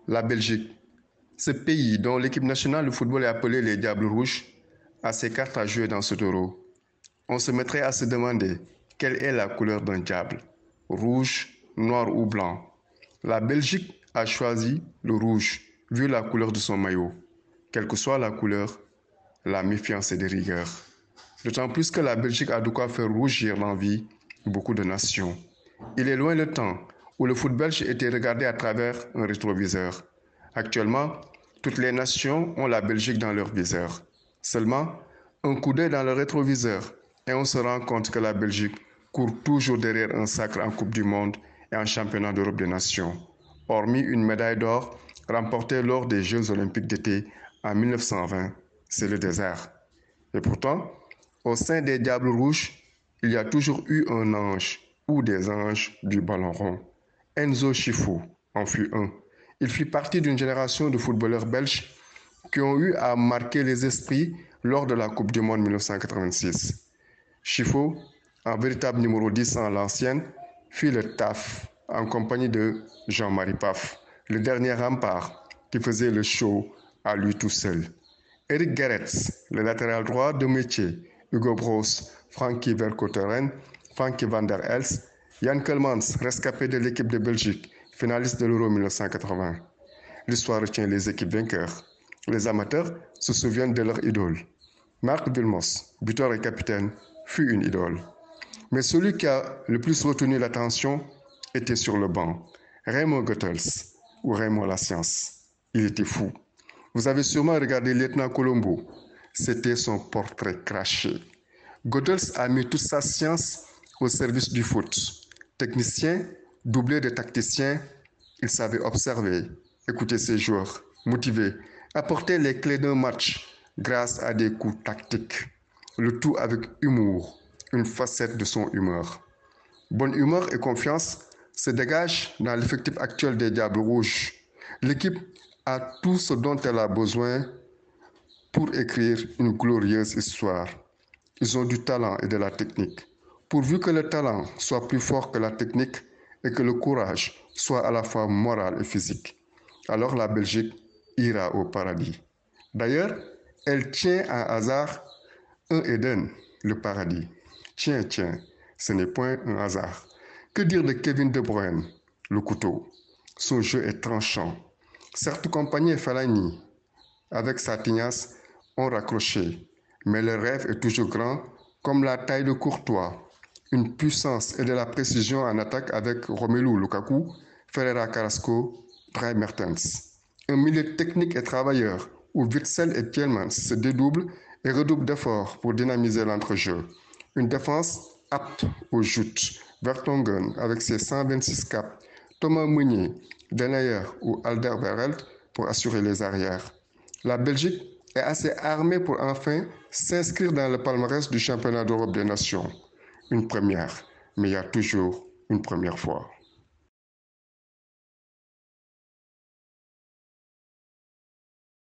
La Belgique, ce pays dont l'équipe nationale de football est appelée les Diables Rouges, a ses cartes à jouer dans ce euro. On se mettrait à se demander quelle est la couleur d'un diable, rouge, noir ou blanc. La Belgique a choisi le rouge, vu la couleur de son maillot. Quelle que soit la couleur, la méfiance est de rigueur. D'autant plus que la Belgique a de quoi faire rougir l'envie de beaucoup de nations. Il est loin le temps où le foot belge était regardé à travers un rétroviseur. Actuellement, toutes les nations ont la Belgique dans leur viseur. Seulement, un coup d'œil dans le rétroviseur et on se rend compte que la Belgique court toujours derrière un sacre en Coupe du Monde et en Championnat d'Europe des Nations, hormis une médaille d'or remportée lors des Jeux Olympiques d'été en 1920, c'est le désert. Et pourtant, au sein des Diables Rouges, il y a toujours eu un ange ou des anges du ballon rond. Enzo Schifo en fut un. Il fit partie d'une génération de footballeurs belges qui ont eu à marquer les esprits lors de la Coupe du Monde 1986. Schifo, un véritable numéro 10 en l'ancienne, fit le taf en compagnie de Jean-Marie Paf, le dernier rempart qui faisait le show à lui tout seul. Eric Gerets, le latéral droit de métier, Hugo Broos, Frankie Vercouteren, Frankie van der Elst, Jan Kelmans, rescapé de l'équipe de Belgique, finaliste de l'Euro 1980. L'histoire retient les équipes vainqueurs. Les amateurs se souviennent de leur idole. Marc Wilmots, buteur et capitaine, fut une idole. Mais celui qui a le plus retenu l'attention était sur le banc. Raymond Goethals, ou Raymond la science. Il était fou. Vous avez sûrement regardé Lieutenant Colombo. C'était son portrait craché. Goethals a mis toute sa science au service du foot. Technicien, doublé de tacticien, il savait observer, écouter ses joueurs, motiver, apporter les clés d'un match grâce à des coups tactiques. Le tout avec humour, une facette de son humeur. Bonne humeur et confiance se dégagent dans l'effectif actuel des Diables Rouges. L'équipe a tout ce dont elle a besoin pour écrire une glorieuse histoire. Ils ont du talent et de la technique. Pourvu que le talent soit plus fort que la technique et que le courage soit à la fois moral et physique, alors la Belgique ira au paradis. D'ailleurs, elle tient à hasard un Éden, le paradis. Tiens, ce n'est point un hasard. Que dire de Kevin De Bruyne, le couteau? Son jeu est tranchant. Certes, compagnie Fellaini, avec sa tignasse, ont raccroché, mais le rêve est toujours grand, comme la taille de Courtois. Une puissance et de la précision en attaque avec Romelu Lukaku, Ferreira Carrasco, Dries Mertens. Un milieu technique et travailleur, où Witsel et Tielemans se dédoublent et redoublent d'efforts pour dynamiser l'entrejeu. Une défense apte aux joutes. Vertonghen avec ses 126 caps, Thomas Meunier, Denayer ou Alderweireld pour assurer les arrières. La Belgique est assez armée pour enfin s'inscrire dans le palmarès du championnat d'Europe des Nations. Une première, mais il y a toujours une première fois.